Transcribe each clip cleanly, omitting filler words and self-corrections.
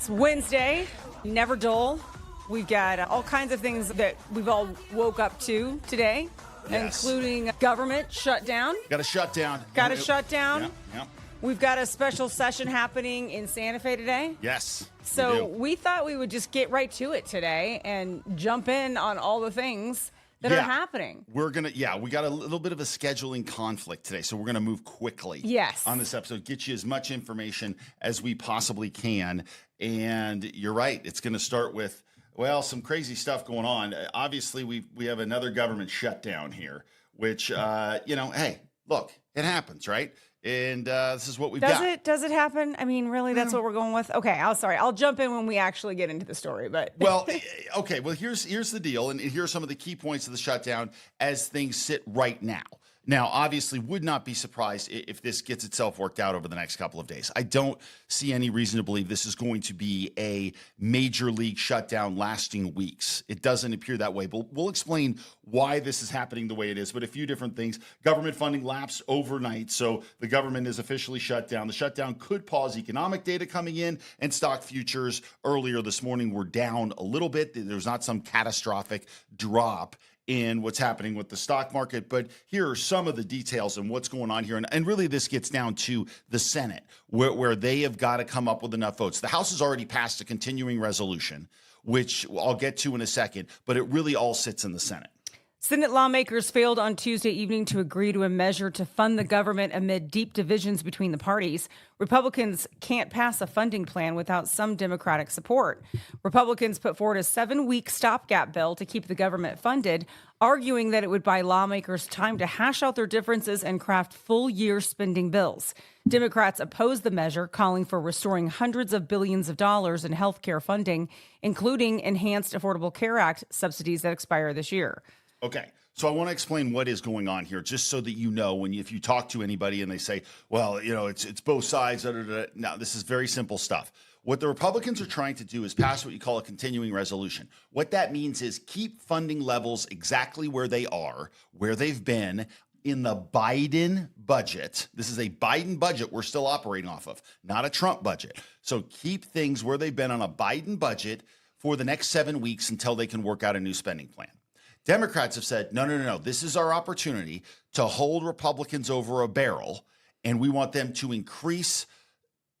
It's Wednesday, never dull. We've got all kinds of things that we've all woke up to today, including government shutdown. Got a shutdown. Got a shutdown. Yeah. We've got a special session happening in Santa Fe today. Yes. So we thought we would just get right to it today and jump in on all the things that are happening. We got a little bit of a scheduling conflict today, so we're going to move quickly on this episode, get you as much information as we possibly can. And you're right, it's going to start with, well, some crazy stuff going on. Obviously, we have another government shutdown here, which, hey, look, it happens, right? And this is what we've got. Does it happen? I mean, really, that's what we're going with? Okay, I'll jump in when we actually get into the story. But well, okay. Well, here's the deal, and here are some of the key points of the shutdown as things sit right now. Now, obviously, would not be surprised if this gets itself worked out over the next couple of days. I don't see any reason to believe this is going to be a major league shutdown lasting weeks. It doesn't appear that way, but we'll explain why this is happening the way it is. But a few different things. Government funding lapsed overnight, so the government is officially shut down. The shutdown could pause economic data coming in, and stock futures earlier this morning were down a little bit. There's not some catastrophic drop in what's happening with the stock market. But here are some of the details and what's going on here. And really this gets down to the Senate, where they have got to come up with enough votes. The House has already passed a continuing resolution, which I'll get to in a second, but it really all sits in the Senate. Senate lawmakers failed on Tuesday evening to agree to a measure to fund the government amid deep divisions between the parties. Republicans can't pass a funding plan without some Democratic support. Republicans put forward a 7-week stopgap bill to keep the government funded, arguing that it would buy lawmakers time to hash out their differences and craft full-year spending bills. Democrats opposed the measure, calling for restoring hundreds of billions of dollars in health care funding, including enhanced Affordable Care Act subsidies that expire this year. Okay, so I want to explain what is going on here, just so that you know if you talk to anybody and they say, well, it's both sides. No, this is very simple stuff. What the Republicans are trying to do is pass what you call a continuing resolution. What that means is keep funding levels exactly where they are, where they've been in the Biden budget. This is a Biden budget we're still operating off of, not a Trump budget. So keep things where they've been on a Biden budget for the next 7 weeks until they can work out a new spending plan. Democrats have said, no. This is our opportunity to hold Republicans over a barrel, and we want them to increase,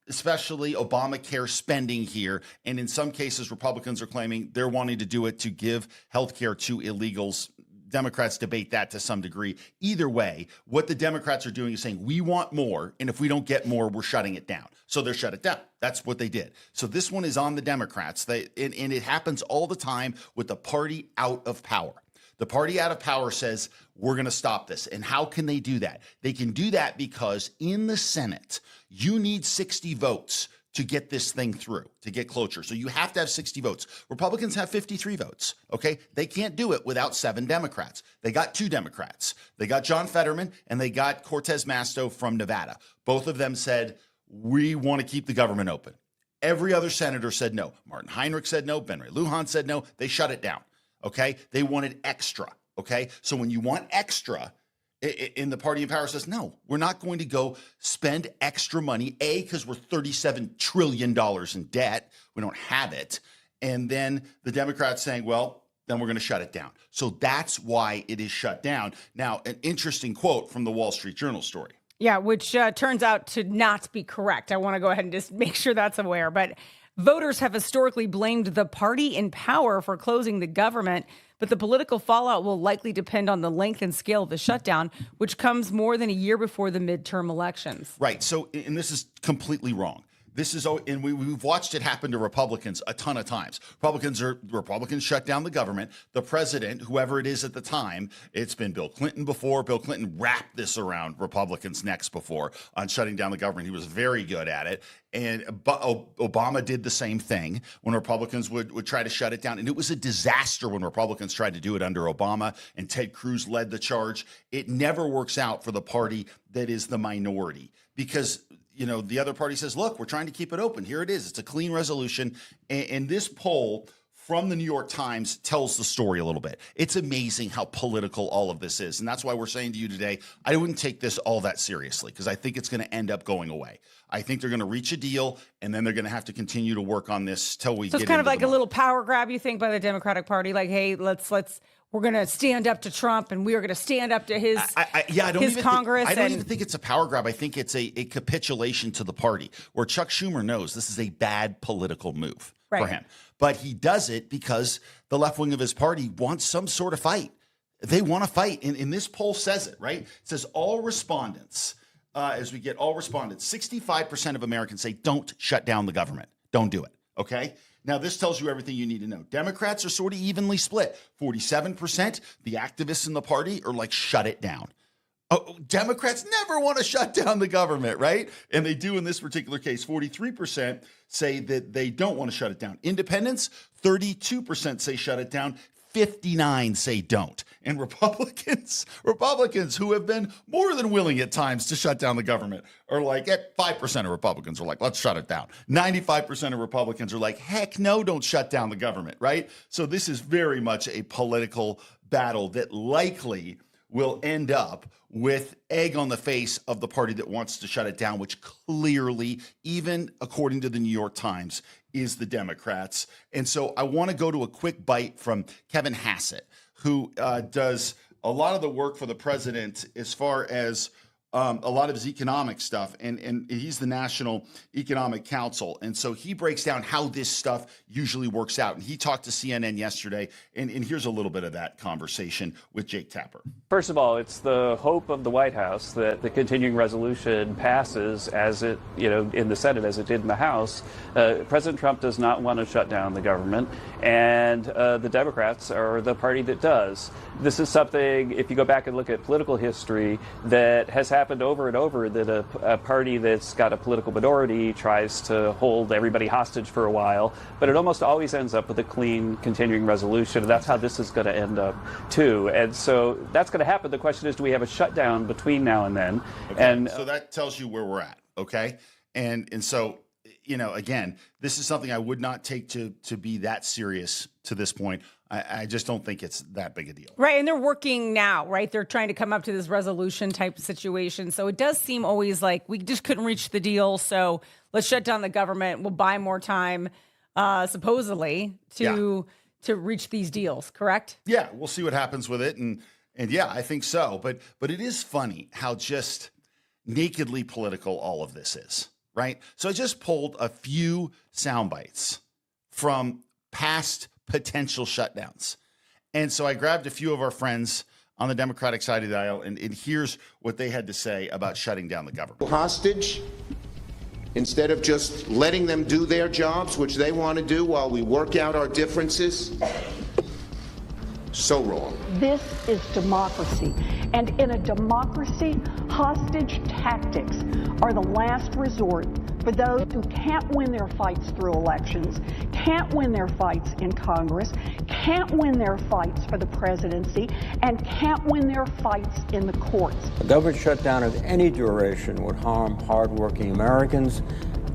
especially Obamacare spending here. And in some cases, Republicans are claiming they're wanting to do it to give health care to illegals. Democrats debate that to some degree. Either way, what the Democrats are doing is saying, we want more, and if we don't get more, we're shutting it down. So they're shut it down. That's what they did. So this one is on the Democrats. And it happens all the time with the party out of power. The party out of power says, we're going to stop this. And how can they do that? They can do that because in the Senate, you need 60 votes to get this thing through, to get cloture. So you have to have 60 votes. Republicans have 53 votes, okay? They can't do it without 7 Democrats. They got 2 Democrats. They got John Fetterman and they got Cortez Masto from Nevada. Both of them said, we want to keep the government open. Every other senator said no. Martin Heinrich said no. Ben Ray Lujan said no. They shut it down. Okay, they wanted extra. Okay, so when you want extra, in the party in power says, no, we're not going to go spend extra money. A, because we're $37 trillion in debt. We don't have it. And then the Democrats saying, well, then we're going to shut it down. So that's why it is shut down. Now, an interesting quote from the Wall Street Journal story. Yeah, which turns out to not be correct. I want to go ahead and just make sure that's aware. But voters have historically blamed the party in power for closing the government, but the political fallout will likely depend on the length and scale of the shutdown, which comes more than a year before the midterm elections. Right. So, and this is completely wrong. This is, and we've watched it happen to Republicans a ton of times. Republicans shut down the government. The president, whoever it is at the time, it's been Bill Clinton before. Bill Clinton wrapped this around Republicans' necks before on shutting down the government. He was very good at it. And Obama did the same thing when Republicans would try to shut it down. And it was a disaster when Republicans tried to do it under Obama, and Ted Cruz led the charge. It never works out for the party that is the minority because the other party says, look, we're trying to keep it open. Here it is. It's a clean resolution. And this poll from the New York Times tells the story a little bit. It's amazing how political all of this is. And that's why we're saying to you today, I wouldn't take this all that seriously because I think it's going to end up going away. I think they're going to reach a deal, and then they're going to have to continue to work on this till we get into the So it's kind of like a month. little power grab, you think, by the Democratic Party? Like, hey, we're going to stand up to Trump, and we are going to stand up to his Congress. I don't even think it's a power grab. I think it's a capitulation to the party, where Chuck Schumer knows this is a bad political move for him. But he does it because the left wing of his party wants some sort of fight. They want to fight. And this poll says it, right? It says all respondents, as we get all respondents, 65% of Americans say don't shut down the government. Don't do it, okay? Now, this tells you everything you need to know. Democrats are sort of evenly split. 47%, the activists in the party are like, shut it down. Oh, Democrats never want to shut down the government, right? And they do in this particular case. 43% say that they don't want to shut it down. Independents, 32% say shut it down. 59 say don't. And Republicans who have been more than willing at times to shut down the government are like, 5% of Republicans are like, let's shut it down. 95% of Republicans are like, heck no, don't shut down the government, right? So this is very much a political battle that likely will end up with egg on the face of the party that wants to shut it down, which clearly, even according to the New York Times, is the Democrats. And so I want to go to a quick bite from Kevin Hassett, who does a lot of the work for the president as far as a lot of his economic stuff, and he's the National Economic Council. And so he breaks down how this stuff usually works out. And he talked to CNN yesterday, and here's a little bit of that conversation with Jake Tapper. First of all, it's the hope of the White House that the continuing resolution passes as it, in the Senate as it did in the House. President Trump does not want to shut down the government, and the Democrats are the party that does. This is something, if you go back and look at political history, that has happened over and over, that a party that's got a political minority tries to hold everybody hostage for a while, but it almost always ends up with a clean continuing resolution. And that's how this is going to end up too. And so that's going to happen. The question is, do we have a shutdown between now and then? Okay. And so that tells you where we're at. Okay. And so, again, this is something I would not take to be that serious to this point. I just don't think it's that big a deal. Right. And they're working now, right? They're trying to come up to this resolution type situation. So it does seem always like we just couldn't reach the deal. So let's shut down the government. We'll buy more time, supposedly, to reach these deals. Correct? Yeah. We'll see what happens with it. And yeah, I think so. But it is funny how just nakedly political all of this is, right? So I just pulled a few sound bites from past potential shutdowns. And so I grabbed a few of our friends on the Democratic side of the aisle, and here's what they had to say about shutting down the government. Hostage, instead of just letting them do their jobs, which they want to do while we work out our differences. So wrong. This is democracy. And in a democracy, hostage tactics are the last resort for those who can't win their fights through elections, can't win their fights in Congress, can't win their fights for the presidency, and can't win their fights in the courts. A government shutdown of any duration would harm hardworking Americans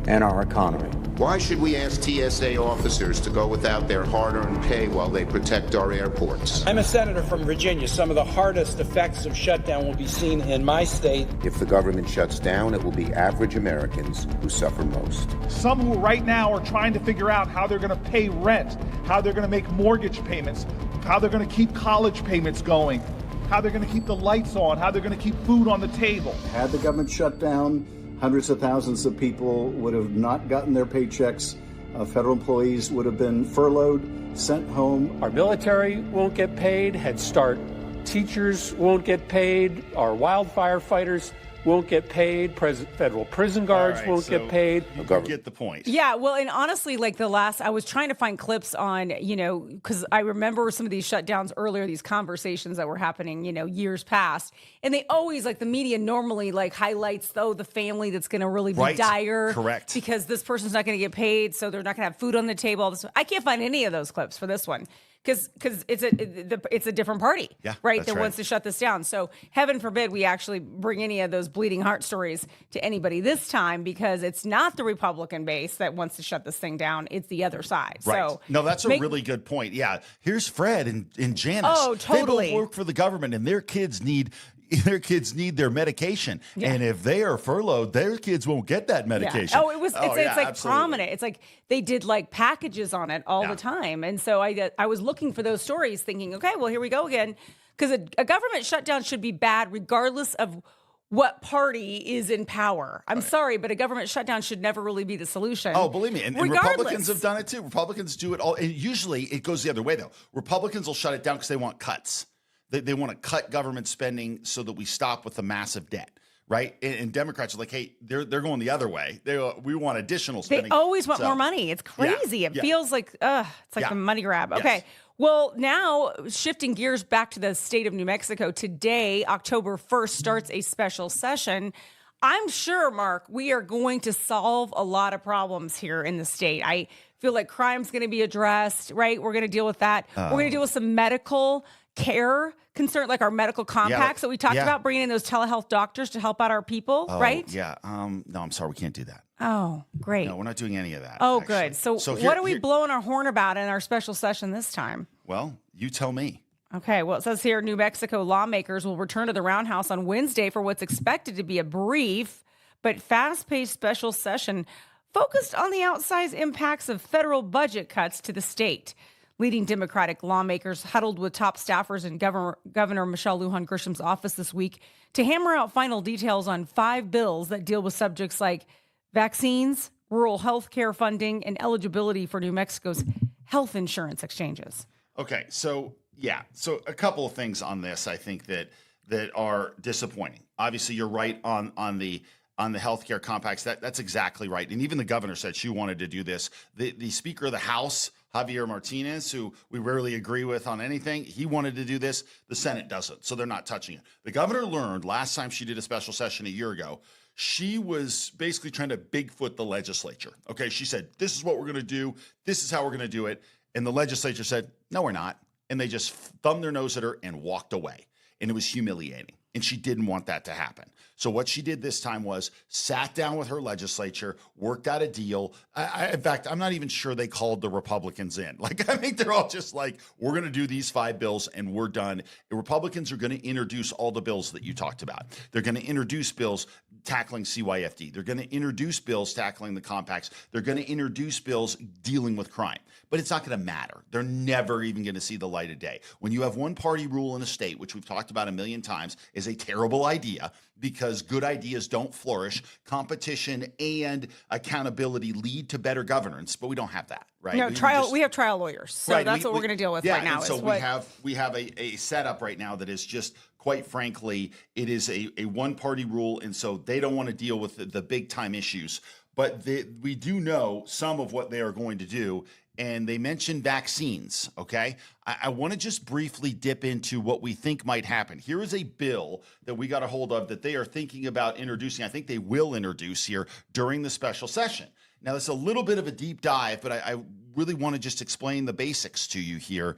and our economy. Why should we ask TSA officers to go without their hard-earned pay while they protect our airports? I'm a senator from Virginia. Some of the hardest effects of shutdown will be seen in my state. If the government shuts down, it will be average Americans who suffer most. Some who right now are trying to figure out how they're going to pay rent, how they're going to make mortgage payments, how they're going to keep college payments going, how they're going to keep the lights on, how they're going to keep food on the table. Had the government shut down, hundreds of thousands of people would have not gotten their paychecks. Federal employees would have been furloughed, sent home. Our military won't get paid. Head Start teachers won't get paid. Our wildfire fighters won't get paid. Federal prison guards won't get paid. You get the point. Yeah, well, and honestly, like I was trying to find clips on, because I remember some of these shutdowns earlier, these conversations that were happening, years past. And they always, the media normally, highlights, the family that's going to really be dire. Correct. Because this person's not going to get paid, so they're not going to have food on the table. I can't find any of those clips for this one. because it's a different party, right, that's that wants to shut this down. So heaven forbid we actually bring any of those bleeding heart stories to anybody this time, because it's not the Republican base that wants to shut this thing down. It's the other side. Right. So no, that's a really good point. Yeah. Here's Fred and Janice. Oh, totally. They both work for the government, and their kids need their medication. Yeah. And if they are furloughed, their kids won't get that medication. Yeah. Oh, it's like absolutely. prominent. It's like they did like packages on it all the time. And so I was looking for those stories thinking, okay, well, here we go again. Because a government shutdown should be bad regardless of what party is in power. I'm sorry, but a government shutdown should never really be the solution. Oh, believe me. And Republicans have done it too. Republicans do it all. And usually it goes the other way, though. Republicans will shut it down because they want cuts. They want to cut government spending so that we stop with the massive debt, right? And Democrats are like, hey, they're going the other way. We want additional spending. They always want more money. It's crazy. It feels like, it's like the money grab. Okay. Yes. Well, now shifting gears back to the state of New Mexico, today, October 1st, starts a special session. I'm sure, Mark, we are going to solve a lot of problems here in the state. I feel like crime's going to be addressed, right? We're going to deal with that. We're going to deal with some medical care concern, like our medical compacts that we talked about, bringing in those telehealth doctors to help out our people, right? Yeah. No, I'm sorry. We can't do that. Oh, great. No, we're not doing any of that. Oh, actually. good. So here- what are we blowing our horn about in our special session this time? Well, you tell me. Okay, well, it says here New Mexico lawmakers will return to the Roundhouse on Wednesday for what's expected to be a brief but fast-paced special session focused on the outsized impacts of federal budget cuts to the state. Leading Democratic lawmakers huddled with top staffers in Governor Michelle Lujan Grisham's office this week to hammer out final details on 5 bills that deal with subjects like vaccines, rural health care funding, and eligibility for New Mexico's health insurance exchanges. Okay, so a couple of things on this I think that are disappointing. Obviously, you're right on the healthcare compacts. That's exactly right. And even the governor said she wanted to do this. The Speaker of the House, Javier Martinez, who we rarely agree with on anything, he wanted to do this. The Senate doesn't, so they're not touching it. The governor learned last time she did a special session a year ago, she was basically trying to Bigfoot the legislature. Okay, she said, this is what we're going to do. This is how we're going to do it. And the legislature said, no, we're not. And they just thumbed their nose at her and walked away. And it was humiliating. And she didn't want that to happen. So what she did this time was sat down with her legislature, worked out a deal. In fact, I'm not even sure they called the Republicans in. Like, I think they're all just like, we're going to do these 5 bills and we're done. The Republicans are going to introduce all the bills that you talked about. They're going to introduce bills tackling CYFD. They're going to introduce bills tackling the compacts. They're going to introduce bills dealing with crime. But it's not going to matter. They're never even going to see the light of day. When you have one party rule in a state, which we've talked about a million times, is a terrible idea because good ideas don't flourish. Competition and accountability lead to better governance, but we don't have that, right? No, we have trial lawyers, so that's what we're going to deal with right now. And so we have a setup right now that is just, quite frankly, it is a one-party rule, and so they don't want to deal with the big-time issues. But we do know some of what they are going to do. And they mentioned vaccines, okay? I want to just briefly dip into what we think might happen. Here is a bill that we got a hold of that they are thinking about introducing. I think they will introduce here during the special session. Now, it's a little bit of a deep dive, but I really want to just explain the basics to you here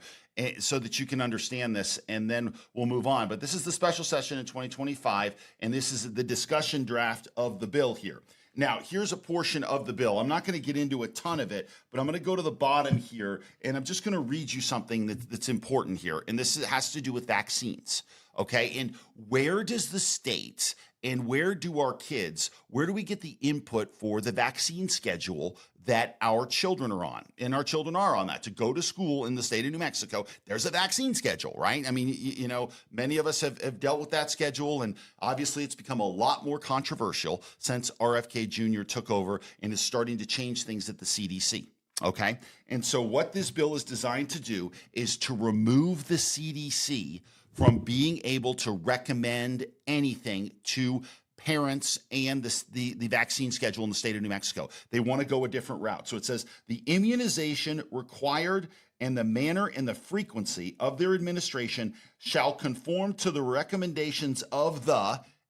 so that you can understand this, and then we'll move on. But this is the special session in 2025, and this is the discussion draft of the bill here. Now, here's a portion of the bill. I'm not going to get into a ton of it, but I'm going to go to the bottom here, and I'm just going to read you something that's important here. And this has to do with vaccines, okay? And where does the state and where do our kids, where do we get the input for the vaccine schedule that our children are on? And our children are on that. To go to school in the state of New Mexico, there's a vaccine schedule, right? I mean, you know, many of us have dealt with that schedule, and obviously it's become a lot more controversial since RFK Jr. took over and is starting to change things at the CDC. Okay. And so what this bill is designed to do is to remove the CDC from being able to recommend anything to parents and the vaccine schedule in the state of New Mexico. They want to go a different route. So it says the immunization required and the manner and the frequency of their administration shall conform to the recommendations of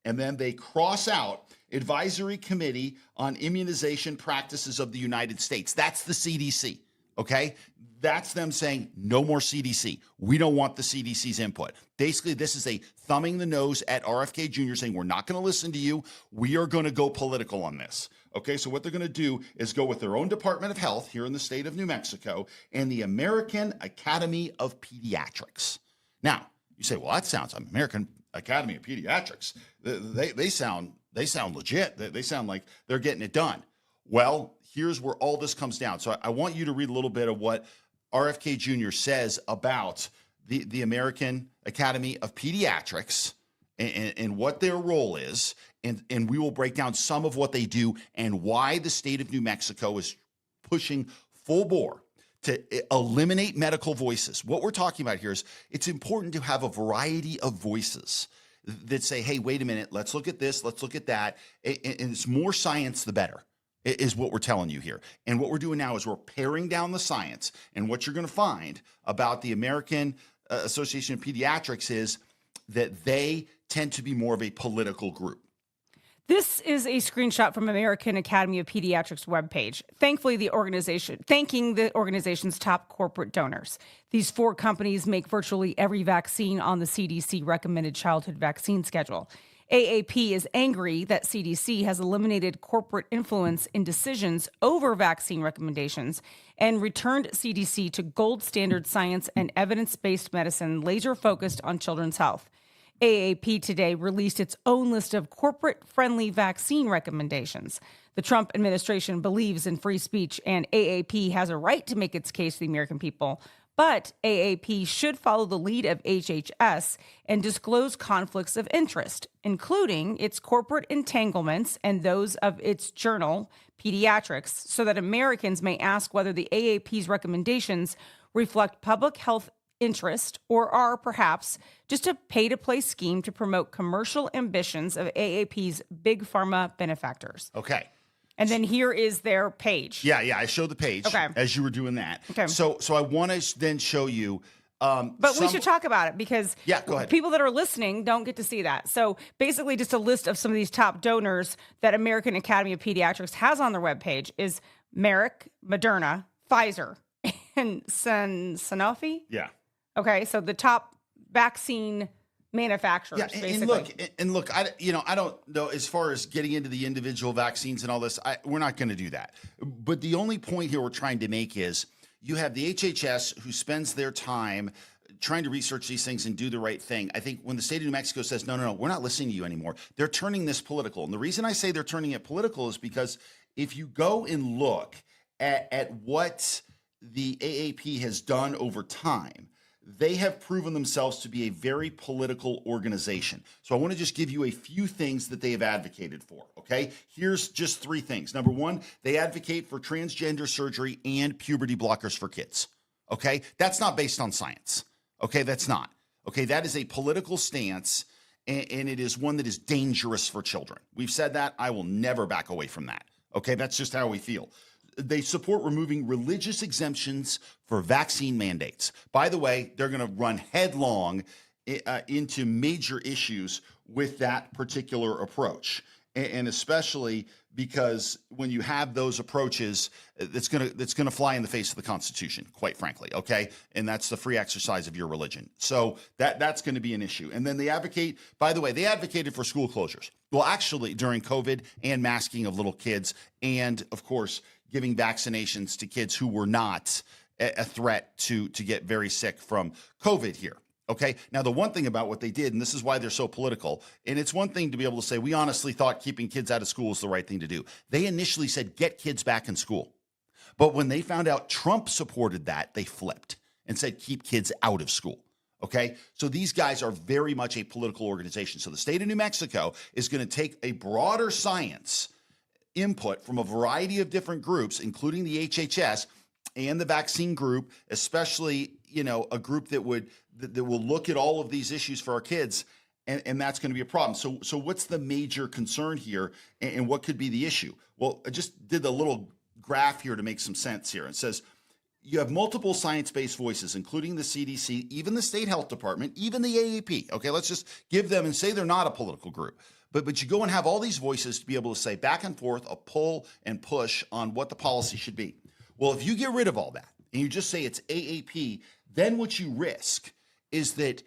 and then they cross out Advisory Committee on Immunization Practices of the United States. That's the CDC. Okay. That's them saying no more CDC. We don't want the CDC's input. Basically, this is a thumbing the nose at RFK Jr. saying we're not going to listen to you. We are going to go political on this. Okay, so what they're going to do is go with their own Department of Health here in the state of New Mexico and the American Academy of Pediatrics. Now, you say, well, that sounds American Academy of Pediatrics. They sound legit. They sound like they're getting it done. Well, here's where all this comes down. So I want you to read a little bit of what RFK Jr. says about the American Academy of Pediatrics and what their role is. And we will break down some of what they do and why the state of New Mexico is pushing full bore to eliminate medical voices. What we're talking about here is it's important to have a variety of voices that say, hey, wait a minute, let's look at this, let's look at that. And it's more science, the better, is what we're telling you here. And what we're doing now is we're paring down the science. And what you're going to find about the American Association of Pediatrics is that they tend to be more of a political group. This is a screenshot from American Academy of Pediatrics webpage, thanking the organization's top corporate donors. These 4 companies make virtually every vaccine on the CDC recommended childhood vaccine schedule. AAP is angry that CDC has eliminated corporate influence in decisions over vaccine recommendations and returned CDC to gold standard science and evidence-based medicine laser-focused on children's health. AAP today released its own list of corporate-friendly vaccine recommendations. The Trump administration believes in free speech, and AAP has a right to make its case to the American people. But AAP should follow the lead of HHS and disclose conflicts of interest, including its corporate entanglements and those of its journal, Pediatrics, so that Americans may ask whether the AAP's recommendations reflect public health interest or are perhaps just a pay-to-play scheme to promote commercial ambitions of AAP's big pharma benefactors. Okay. And then here is their page. Yeah, I showed the page as you were doing that. Okay. So I want to then show you. But we should talk about it because go ahead. People that are listening don't get to see that. So basically just a list of some of these top donors that American Academy of Pediatrics has on their webpage is Merck, Moderna, Pfizer, and Sanofi. Yeah. Okay, so the top vaccine manufacturers, basically. And look, I don't know as far as getting into the individual vaccines and all this. We're not going to do that. But the only point here we're trying to make is you have the HHS who spends their time trying to research these things and do the right thing. I think when the state of New Mexico says, no, we're not listening to you anymore, they're turning this political. And the reason I say they're turning it political is because if you go and look at what the AAP has done over time, they have proven themselves to be a very political organization. So I want to just give you a few things that they have advocated for, okay? Here's just 3 things. Number 1, they advocate for transgender surgery and puberty blockers for kids, okay? That's not based on science, okay? That's not, okay? That is a political stance, and it is one that is dangerous for children. We've said that. I will never back away from that, okay? That's just how we feel. They support removing religious exemptions for vaccine mandates. By the way, they're going to run headlong into major issues with that particular approach. And especially because when you have those approaches, it's going to fly in the face of the Constitution, quite frankly, okay? And that's the free exercise of your religion. So that's going to be an issue. And then they advocated for school closures. Well, actually, during COVID and masking of little kids and, of course, giving vaccinations to kids who were not a threat to get very sick from COVID here. Okay. Now, the one thing about what they did, and this is why they're so political, and it's one thing to be able to say, we honestly thought keeping kids out of school is the right thing to do. They initially said, get kids back in school. But when they found out Trump supported that, they flipped and said, keep kids out of school. Okay. So these guys are very much a political organization. So the state of New Mexico is going to take a broader science input from a variety of different groups, including the HHS and the vaccine group, especially, a group that will look at all of these issues for our kids. And that's going to be a problem. So what's the major concern here and what could be the issue? Well, I just did a little graph here to make some sense here. It says you have multiple science-based voices, including the CDC, even the state health department, even the AAP. Okay, let's just give them and say they're not a political group. But you go and have all these voices to be able to say back and forth, a pull and push on what the policy should be. Well, if you get rid of all that, and you just say it's AAP, then what you risk is that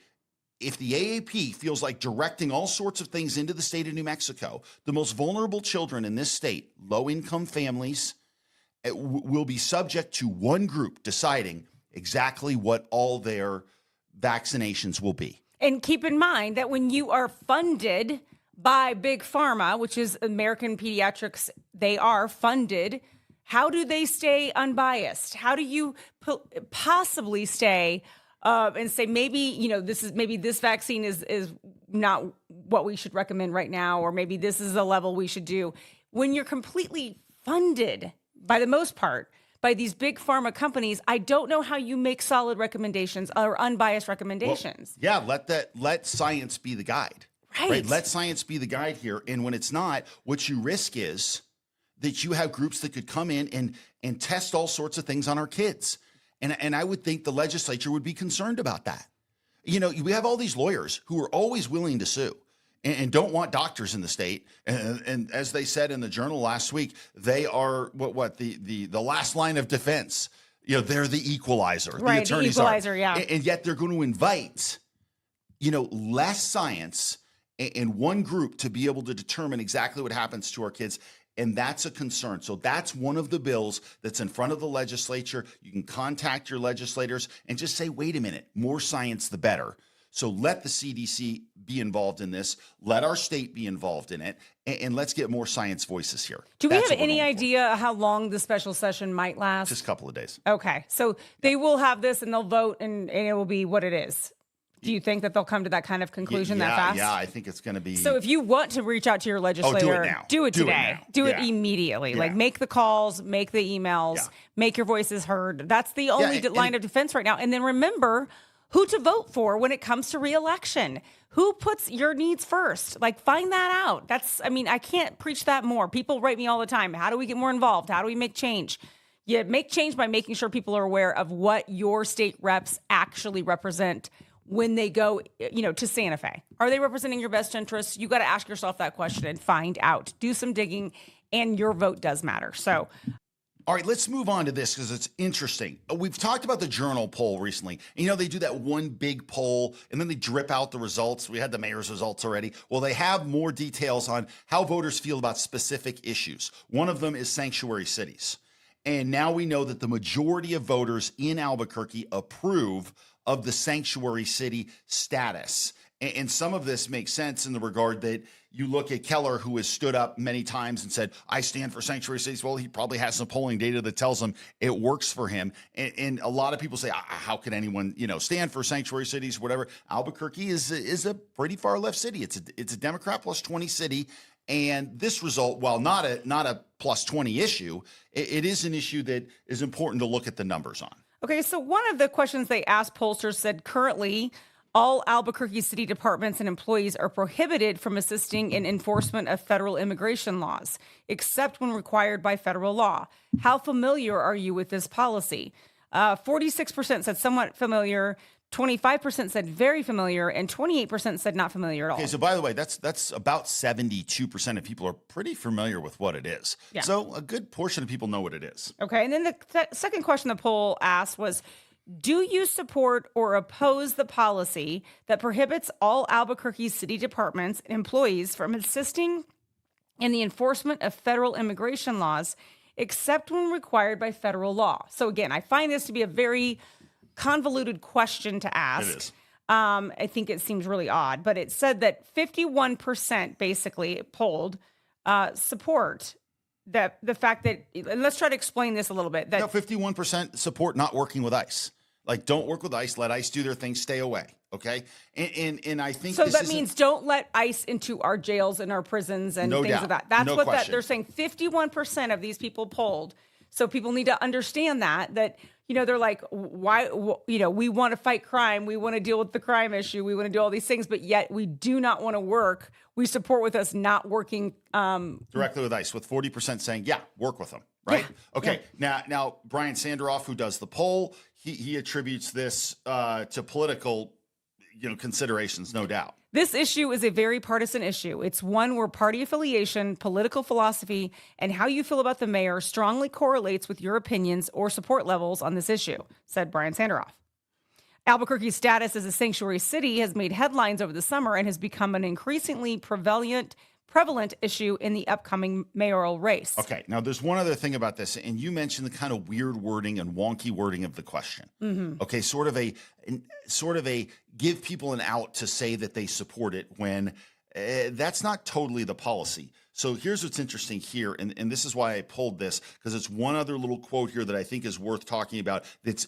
if the AAP feels like directing all sorts of things into the state of New Mexico, the most vulnerable children in this state, low-income families, will be subject to one group deciding exactly what all their vaccinations will be. And keep in mind that when you are funded by Big Pharma, which is American Pediatrics, they are funded. How do they stay unbiased? How do you possibly stay and say maybe this vaccine is not what we should recommend right now, or maybe this is a level we should do, when you're completely funded by the most part by these big pharma companies? I don't know how you make solid recommendations or unbiased recommendations. Well, yeah, let science be the guide. Right. Let science be the guide here. And when it's not, what you risk is that you have groups that could come in and test all sorts of things on our kids. And I would think the legislature would be concerned about that. You know, we have all these lawyers who are always willing to sue and don't want doctors in the state. And as they said in the Journal last week, they are the last line of defense. You know, they're the equalizer. Right, the attorneys the equalizer, are. yeah. And yet they're going to invite, less science and one group to be able to determine exactly what happens to our kids. And that's a concern. So that's one of the bills that's in front of the legislature. You can contact your legislators and just say, wait a minute, more science, the better. So let the CDC be involved in this. Let our state be involved in it. And let's get more science voices here. Do we have any idea how long the special session might last? Just a couple of days. Okay. So they will have this and they'll vote and it will be what it is. Do you think that they'll come to that kind of conclusion that fast? Yeah, I think it's going to be. So if you want to reach out to your legislator, do it now. Do it today. Do it immediately. Yeah. Like make the calls, make the emails, make your voices heard. That's the only line of defense right now. And then remember who to vote for when it comes to reelection. Who puts your needs first? Like find that out. I can't preach that more. People write me all the time. How do we get more involved? How do we make change? You make change by making sure people are aware of what your state reps actually represent when they go, to Santa Fe. Are they representing your best interests? You got to ask yourself that question and find out. Do some digging, and your vote does matter. So, all right, let's move on to this because it's interesting. We've talked about the Journal poll recently. They do that one big poll, and then they drip out the results. We had the mayor's results already. Well, they have more details on how voters feel about specific issues. One of them is sanctuary cities. And now we know that the majority of voters in Albuquerque approve of the sanctuary city status. And some of this makes sense in the regard that you look at Keller, who has stood up many times and said, I stand for sanctuary cities. Well, he probably has some polling data that tells him it works for him. And a lot of people say, how can anyone, stand for sanctuary cities, whatever. Albuquerque is a pretty far left city. It's a Democrat plus 20 city. And this result, while not a plus 20 issue, it is an issue that is important to look at the numbers on. okay, so one of the questions they asked pollsters said currently all Albuquerque city departments and employees are prohibited from assisting in enforcement of federal immigration laws, except when required by federal law. How familiar are you with this policy? 46% said somewhat familiar, 25% said very familiar, and 28% said not familiar at all. Okay, so by the way, that's about 72% of people are pretty familiar with what it is. Yeah. So a good portion of people know what it is. Okay, and then the second question the poll asked was, do you support or oppose the policy that prohibits all Albuquerque city departments and employees from assisting in the enforcement of federal immigration laws, except when required by federal law? So again, I find this to be a very convoluted question to ask. It is. I think it seems really odd, but it said that 51% basically polled support the fact that, let's try to explain this a little bit. That 51% support not working with ICE. Like, don't work with ICE. Let ICE do their thing. Stay away. Okay. And I think so. That means don't let ICE into our jails and our prisons and things like that. That's what they're saying. 51% of these people polled. So people need to understand that they're like, why, we want to fight crime. We want to deal with the crime issue. We want to do all these things, but yet we do not want to work. We support with us not working directly with ICE, with 40% saying, yeah, work with them. Right. Yeah. Okay. Yeah. Now, Brian Sanderoff, who does the poll, he attributes this to political considerations, no doubt. This issue is a very partisan issue. It's one where party affiliation, political philosophy, and how you feel about the mayor strongly correlates with your opinions or support levels on this issue, said Brian Sanderoff. Albuquerque's status as a sanctuary city has made headlines over the summer and has become an increasingly prevalent issue in the upcoming mayoral race. Okay, now there's one other thing about this, and you mentioned the kind of weird wording and wonky wording of the question. Mm-hmm. Okay, sort of a give people an out to say that they support it when that's not totally the policy. So here's what's interesting here, and this is why I pulled this, because it's one other little quote here that I think is worth talking about that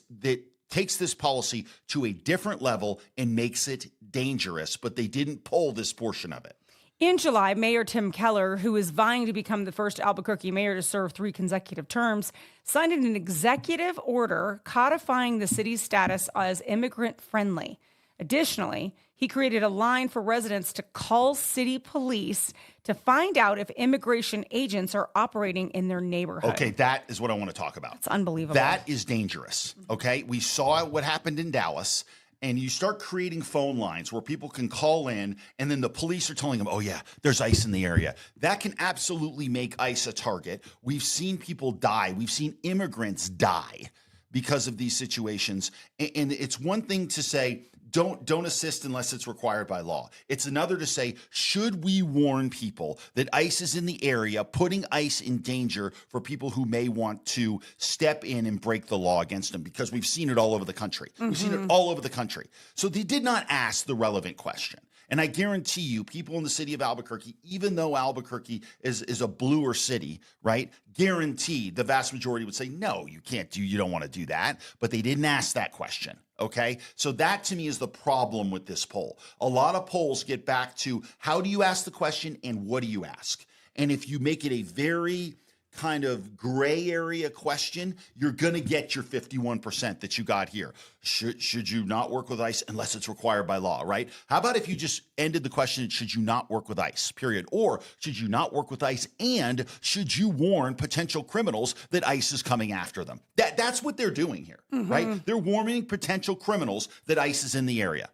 takes this policy to a different level and makes it dangerous, but they didn't pull this portion of it. In July, Mayor Tim Keller, who is vying to become the first Albuquerque mayor to serve 3 consecutive terms, signed an executive order codifying the city's status as immigrant-friendly. Additionally, he created a line for residents to call city police to find out if immigration agents are operating in their neighborhood. Okay, that is what I want to talk about. It's unbelievable. That is dangerous, okay? We saw what happened in Dallas. And you start creating phone lines where people can call in and then the police are telling them, oh, yeah, there's ICE in the area. That can absolutely make ICE a target. We've seen people die. We've seen immigrants die because of these situations. And it's one thing to say, don't assist unless it's required by law. It's another to say, should we warn people that ICE is in the area, putting ICE in danger for people who may want to step in and break the law against them? Because we've seen it all over the country. Mm-hmm. We've seen it all over the country. So they did not ask the relevant question. And I guarantee you, people in the city of Albuquerque, even though Albuquerque is a bluer city, right? Guaranteed the vast majority would say, no, you don't want to do that. But they didn't ask that question. Okay, so that to me is the problem with this poll. A lot of polls get back to how do you ask the question and what do you ask? And if you make it a very kind of gray area question, you're going to get your 51% that you got here. Should you not work with ICE unless it's required by law, right? How about if you just ended the question, should you not work with ICE, period? Or should you not work with ICE and should you warn potential criminals that ICE is coming after them? That's what they're doing here, right? They're warning potential criminals that ICE is in the area.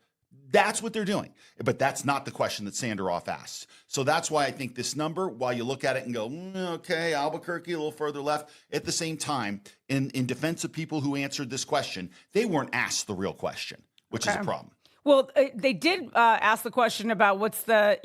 That's what they're doing. But that's not the question that Sanderoff asked. So that's why I think this number, while you look at it and go, okay, Albuquerque, a little further left, at the same time, in defense of people who answered this question, they weren't asked the real question, which is a problem. Well, they did ask the question about what's the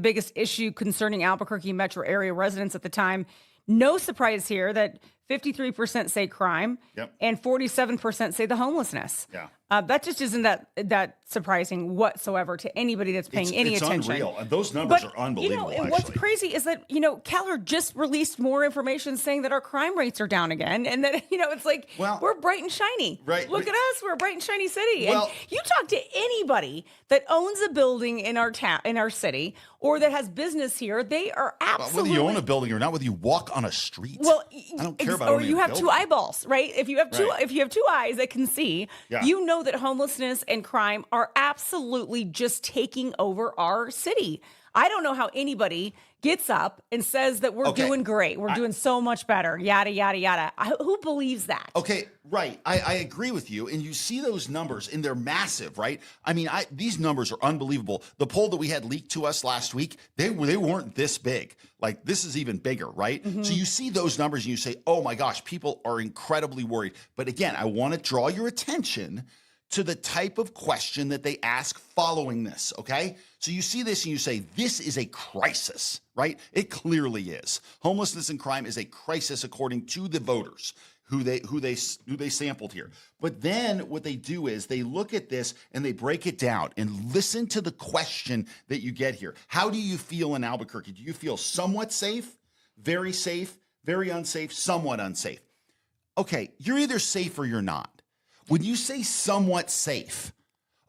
biggest issue concerning Albuquerque metro area residents at the time. No surprise here that 53% say crime and 47% say the homelessness. Yeah. That just isn't that surprising whatsoever to anybody that's paying any attention. It's unreal. And those numbers are unbelievable, and what's crazy is that, Keller just released more information saying that our crime rates are down again. And that, it's like, we're bright and shiny. Right. Look at us. We're a bright and shiny city. Well, and you talk to anybody that owns a building in our city or that has business here, they are absolutely. Whether you own a building or not, whether you walk on a street. Well, I don't care about or you have building. 2 eyeballs, right? If you have two eyes that can see, you know that homelessness and crime are absolutely just taking over our city. I don't know how anybody gets up and says that we're doing great. We're doing so much better, yada, yada, yada. Who believes that? Okay, right. I agree with you. And you see those numbers, and they're massive, right? I mean, these numbers are unbelievable. The poll that we had leaked to us last week, they weren't this big. Like, this is even bigger, right? Mm-hmm. So you see those numbers, and you say, oh, my gosh, people are incredibly worried. But again, I want to draw your attention to the type of question that they ask following this, okay? So you see this and you say, this is a crisis, right? It clearly is. Homelessness and crime is a crisis according to the voters who they sampled here. But then what they do is they look at this and they break it down and listen to the question that you get here. How do you feel in Albuquerque? Do you feel somewhat safe, very unsafe, somewhat unsafe? Okay, you're either safe or you're not. When you say somewhat safe,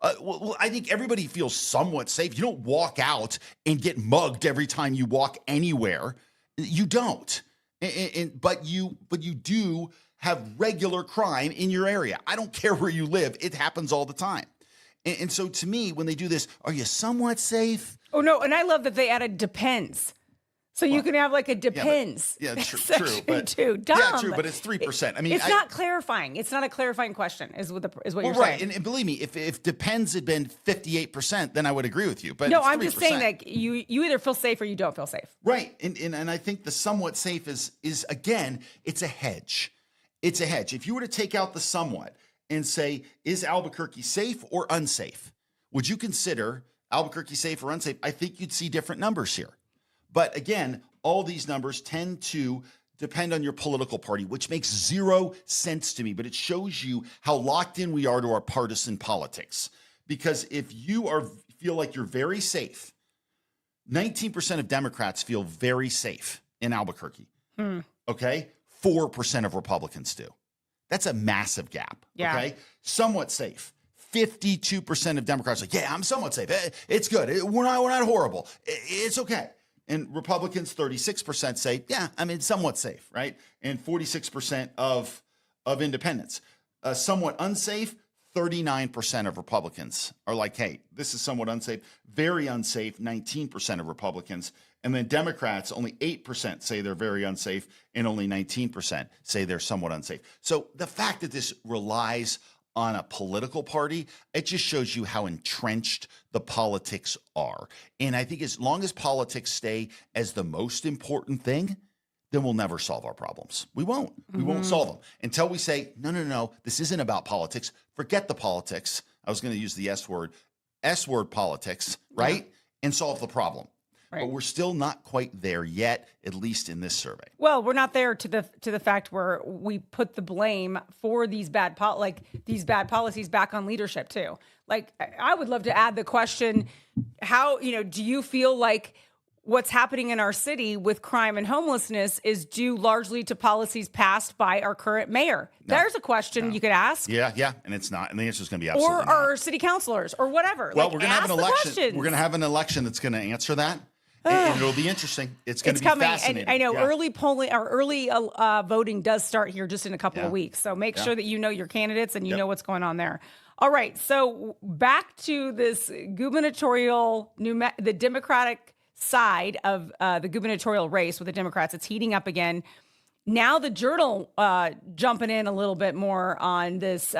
I think everybody feels somewhat safe. You don't walk out and get mugged every time you walk anywhere. You don't. But you do have regular crime in your area. I don't care where you live. It happens all the time. And so to me, when they do this, are you somewhat safe? Oh, no. And I love that they added depends. So you can have like a depends. Yeah, true. section But too. Dumb. Yeah, true. But it's 3%. I mean, it's not clarifying. It's not a clarifying question. Is what you're right. saying. And believe me, if depends had been 58%, then I would agree with you. But No, it's I'm 3%. just saying that you either feel safe or you don't feel safe. Right. And I think the somewhat safe is again, it's a hedge. It's a hedge. If you were to take out the somewhat and say, is Albuquerque safe or unsafe? Would you consider Albuquerque safe or unsafe? I think you'd see different numbers here. But again, all these numbers tend to depend on your political party, which makes zero sense to me, but it shows you how locked in we are to our partisan politics. Because if you feel like you're very safe, 19% of Democrats feel very safe in Albuquerque. Okay? 4% of Republicans do. That's a massive gap. Yeah. Okay? Somewhat safe. 52% of Democrats are like, yeah, I'm somewhat safe. It's good. We're not horrible. It's okay. And Republicans, 36% say, yeah, I mean, somewhat safe, right? And 46% of independents. Somewhat unsafe, 39% of Republicans are like, hey, this is somewhat unsafe. Very unsafe, 19% of Republicans. And then Democrats, only 8% say they're very unsafe, and only 19% say they're somewhat unsafe. So the fact that this relies on a political party, it just shows you how entrenched the politics are. And I think as long as politics stay as the most important thing, then we'll never solve our problems. We won't. We won't solve them until we say, no, this isn't about politics. Forget the politics. I was going to use the S word politics, right? Yeah. And solve the problem. Right. But we're still not quite there yet, at least in this survey. Well, we're not there to the fact where we put the blame for these bad policies back on leadership too. Like, I would love to add the question: how do you feel like what's happening in our city with crime and homelessness is due largely to policies passed by our current mayor? No, there's a question you could ask. Yeah, and it's not. And the answer is going to be absolutely not. Or our city councilors or whatever. Well, we're going to have an election. We're going to have an election that's going to answer that. And it'll be interesting. It's going to be fascinating. And I know early polling or early voting does start here just in a couple of weeks. So make sure that you know your candidates and you know what's going on there. All right. So back to this gubernatorial, the Democratic side of the gubernatorial race with the Democrats. It's heating up again. Now the Journal jumping in a little bit more on this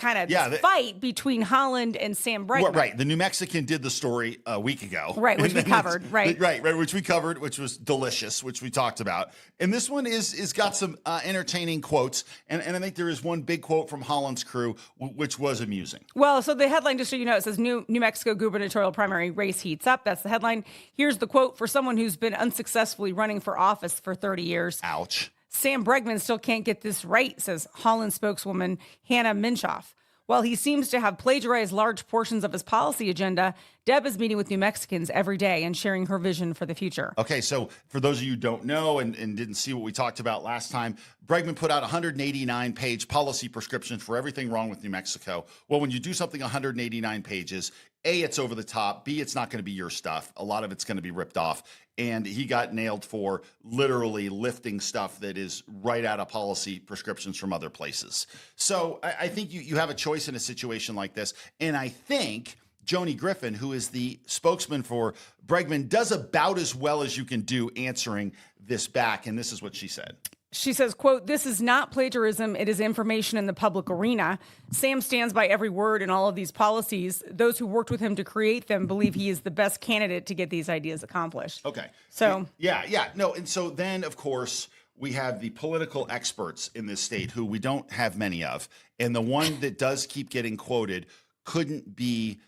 fight between Haaland and Sam Bregman. Well, right. The New Mexican did the story a week ago. Right, which we covered. Right, which we covered, which was delicious, which we talked about. And this one is got some entertaining quotes. And I think there is one big quote from Haaland's crew, which was amusing. Well, so the headline, just so you know, it says New Mexico gubernatorial primary race heats up. That's the headline. Here's the quote: for someone who's been unsuccessfully running for office for 30 years. Ouch. Sam Bregman still can't get this right, says Haaland spokeswoman Hannah Minchoff. While he seems to have plagiarized large portions of his policy agenda, Deb is meeting with New Mexicans every day and sharing her vision for the future. Okay, so for those of you who don't know and didn't see what we talked about last time, Bregman put out 189-page policy prescriptions for everything wrong with New Mexico. Well, when you do something 189 pages, A, it's over the top. B, it's not going to be your stuff. A lot of it's going to be ripped off. And he got nailed for literally lifting stuff that is right out of policy prescriptions from other places. So I think you have a choice in a situation like this. And I think Joni Griffin, who is the spokesman for Bregman, does about as well as you can do answering this back. And this is what she said. She says, quote, "This is not plagiarism. It is information in the public arena. Sam stands by every word in all of these policies. Those who worked with him to create them believe he is the best candidate to get these ideas accomplished." Okay. So, yeah. No. And so then, of course, we have the political experts in this state who we don't have many of. And the one that does keep getting quoted couldn't be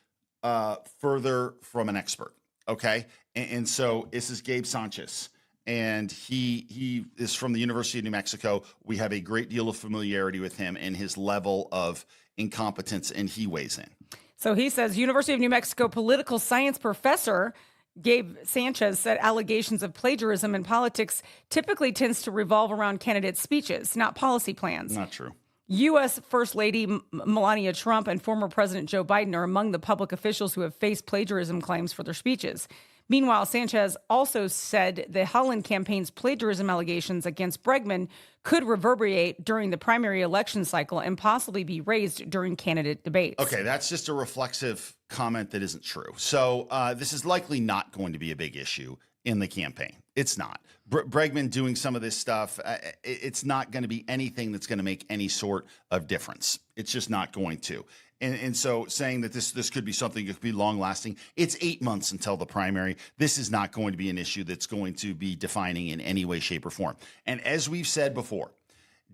further from an expert. Okay. And so this is Gabe Sanchez. And he is from the University of New Mexico. We have a great deal of familiarity with him and his level of incompetence, and he weighs in. So he says, University of New Mexico political science professor Gabe Sanchez said allegations of plagiarism in politics typically tends to revolve around candidates' speeches, not policy plans. Not true. U.S. First Lady Melania Trump and former President Joe Biden are among the public officials who have faced plagiarism claims for their speeches. Meanwhile, Sanchez also said the Haaland campaign's plagiarism allegations against Bregman could reverberate during the primary election cycle and possibly be raised during candidate debates. Okay, that's just a reflexive comment that isn't true. So this is likely not going to be a big issue in the campaign. It's not. Bregman doing some of this stuff, it's not going to be anything that's going to make any sort of difference. It's just not going to. And so saying that this could be something that could be long-lasting, it's 8 months until the primary. This is not going to be an issue that's going to be defining in any way, shape, or form. And as we've said before,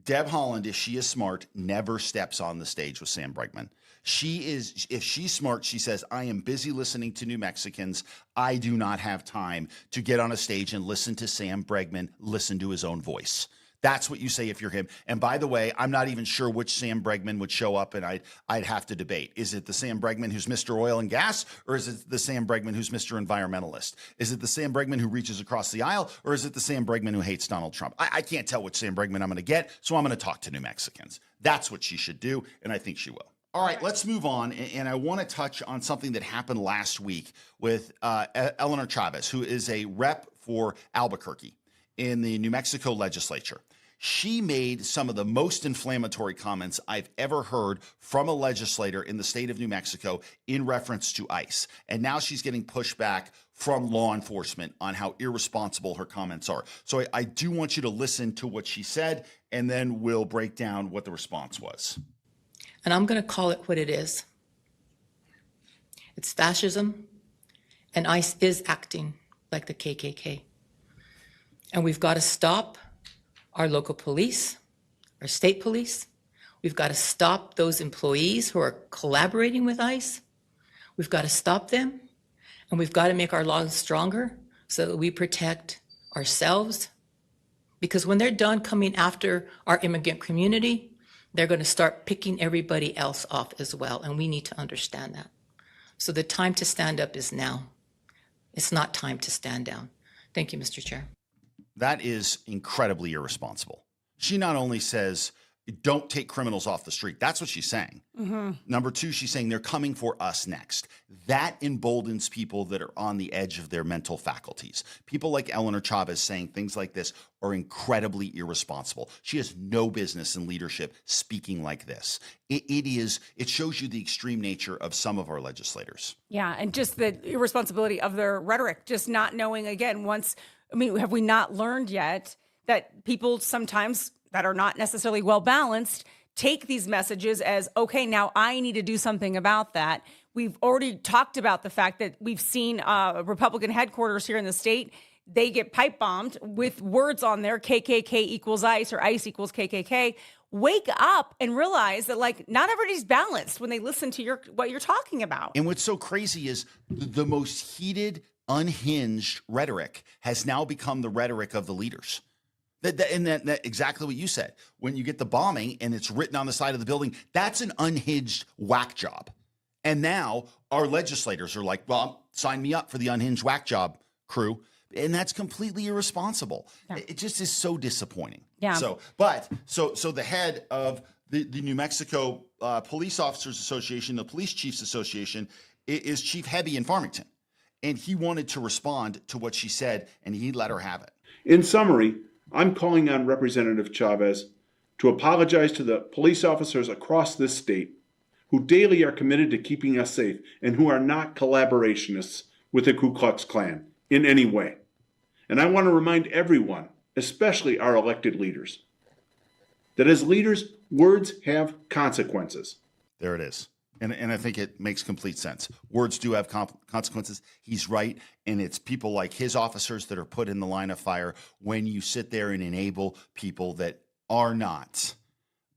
Deb Haaland, if she is smart, never steps on the stage with Sam Bregman. If she's smart, she says, I am busy listening to New Mexicans. I do not have time to get on a stage and listen to Sam Bregman listen to his own voice. That's what you say if you're him. And by the way, I'm not even sure which Sam Bregman would show up, and I'd have to debate. Is it the Sam Bregman who's Mr. Oil and Gas, or is it the Sam Bregman who's Mr. Environmentalist? Is it the Sam Bregman who reaches across the aisle, or is it the Sam Bregman who hates Donald Trump? I can't tell which Sam Bregman I'm going to get, so I'm going to talk to New Mexicans. That's what she should do, and I think she will. All right, let's move on, and I want to touch on something that happened last week with Eleanor Chavez, who is a rep for Albuquerque in the New Mexico legislature. She made some of the most inflammatory comments I've ever heard from a legislator in the state of New Mexico in reference to ICE. And now she's getting pushback from law enforcement on how irresponsible her comments are. So I do want you to listen to what she said, and then we'll break down what the response was. And I'm going to call it what it is. It's fascism, and ICE is acting like the KKK. And we've got to stop our local police, our state police. We've got to stop those employees who are collaborating with ICE. We've got to stop them, and we've got to make our laws stronger so that we protect ourselves. Because when they're done coming after our immigrant community, they're going to start picking everybody else off as well, and we need to understand that. So the time to stand up is now. It's not time to stand down. Thank you, Mr. Chair. That is incredibly irresponsible. She not only says, don't take criminals off the street. That's what she's saying. Mm-hmm. Number two, she's saying they're coming for us next. That emboldens people that are on the edge of their mental faculties. People like Eleanor Chavez saying things like this are incredibly irresponsible. She has no business in leadership speaking like this. It shows you the extreme nature of some of our legislators. Yeah, and just the irresponsibility of their rhetoric, just not knowing, again, have we not learned yet that people sometimes that are not necessarily well balanced take these messages as, okay, now I need to do something about that. We've already talked about the fact that we've seen Republican headquarters here in the state. They get pipe bombed with words on there, KKK equals ICE or ICE equals KKK. Wake up and realize that, not everybody's balanced when they listen to what you're talking about. And what's so crazy is the most heated, unhinged rhetoric has now become the rhetoric of the leaders. That exactly what you said. When you get the bombing and it's written on the side of the building, that's an unhinged whack job. And now our legislators are like, well, sign me up for the unhinged whack job crew. And that's completely irresponsible. Yeah. It just is so disappointing. Yeah. So the head of the New Mexico Police Officers Association, the Police Chiefs Association, is Chief Hebby in Farmington. And he wanted to respond to what she said, and he let her have it. In summary, I'm calling on Representative Chavez to apologize to the police officers across this state who daily are committed to keeping us safe and who are not collaborationists with the Ku Klux Klan in any way. And I want to remind everyone, especially our elected leaders, that as leaders, words have consequences. There it is. And I think it makes complete sense. Words do have consequences. He's right. And it's people like his officers that are put in the line of fire when you sit there and enable people that are not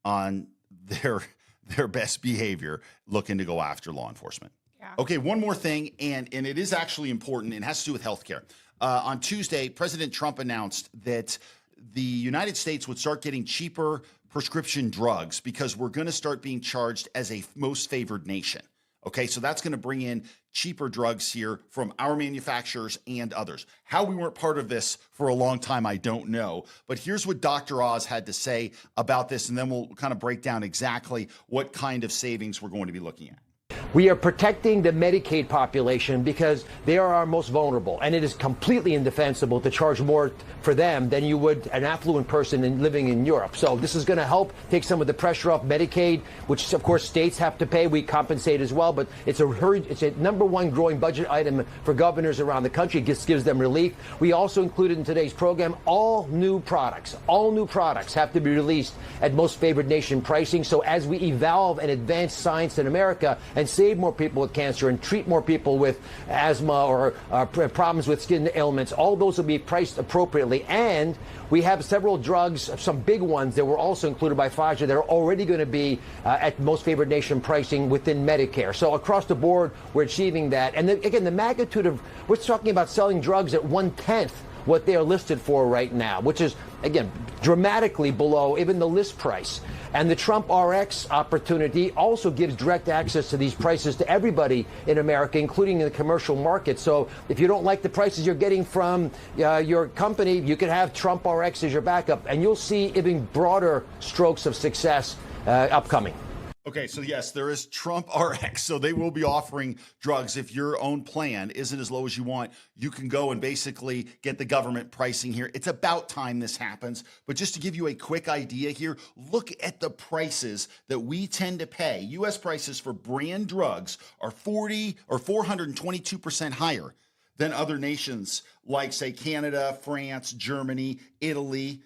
on their best behavior looking to go after law enforcement. Yeah. Okay, one more thing, and it is actually important. It has to do with healthcare. On Tuesday, President Trump announced that the United States would start getting cheaper prescription drugs because we're going to start being charged as a most favored nation. Okay, so that's going to bring in cheaper drugs here from our manufacturers and others. How we weren't part of this for a long time, I don't know. But here's what Dr. Oz had to say about this, and then we'll kind of break down exactly what kind of savings we're going to be looking at. We are protecting the Medicaid population because they are our most vulnerable, and it is completely indefensible to charge more for them than you would an affluent person living in Europe. So this is going to help take some of the pressure off Medicaid, which of course states have to pay. We compensate as well, but it's a number one growing budget item for governors around the country. It just gives them relief. We also included in today's program all new products have to be released at most favored nation pricing. So as we evolve and advance science in America and save more people with cancer and treat more people with asthma or problems with skin ailments, all those will be priced appropriately. And we have several drugs, some big ones that were also included by Pfizer that are already going to be at most favored nation pricing within Medicare. So across the board, we're achieving that. And again, the magnitude of, we're talking about selling drugs at 1/10 what they are listed for right now, which is, again, dramatically below even the list price. And the Trump RX opportunity also gives direct access to these prices to everybody in America, including in the commercial market. So if you don't like the prices you're getting from your company, you can have Trump RX as your backup, and you'll see even broader strokes of success upcoming. Okay, so yes, there is Trump RX. So they will be offering drugs. If your own plan isn't as low as you want, you can go and basically get the government pricing here. It's about time this happens. But just to give you a quick idea here, look at the prices that we tend to pay. U.S. prices for brand drugs are 422% higher than other nations like, say, Canada, France, Germany, Italy,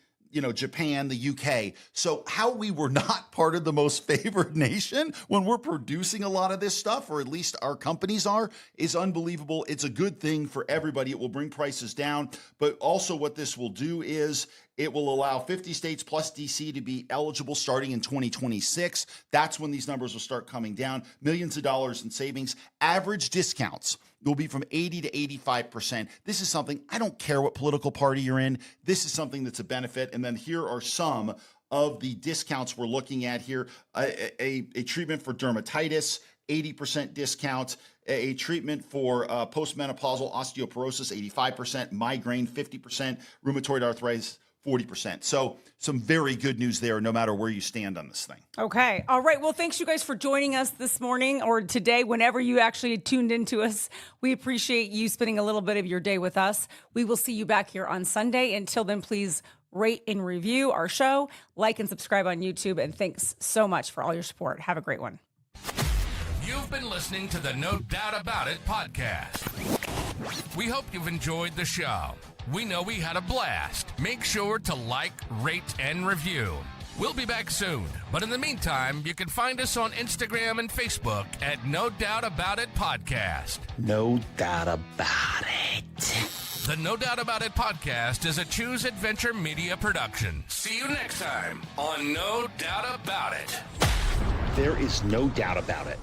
Japan, the UK. So how we were not part of the most favored nation when we're producing a lot of this stuff, or at least our companies are, is unbelievable. It's a good thing for everybody. It will bring prices down. But also what this will do is it will allow 50 states plus DC to be eligible starting in 2026. That's when these numbers will start coming down. Millions of dollars in savings. Average discounts will be from 80 to 85%. This is something, I don't care what political party you're in. This is something that's a benefit. And then here are some of the discounts we're looking at here. A treatment for dermatitis, 80% discount. A treatment for postmenopausal osteoporosis, 85%. Migraine, 50%. Rheumatoid arthritis, 40%. So some very good news there, no matter where you stand on this thing. Okay. All right. Well, thanks you guys for joining us this morning or today, whenever you actually tuned into us. We appreciate you spending a little bit of your day with us. We will see you back here on Sunday. Until then, please rate and review our show, like and subscribe on YouTube. And thanks so much for all your support. Have a great one. You've been listening to the No Doubt About It podcast. We hope you've enjoyed the show. We know we had a blast. Make sure to like, rate, and review. We'll be back soon, but in the meantime, you can find us on Instagram and Facebook at No Doubt About It Podcast. No doubt about it. The No Doubt About It podcast is a Choose Adventure Media production. See you next time on No Doubt About It. There is no doubt about it.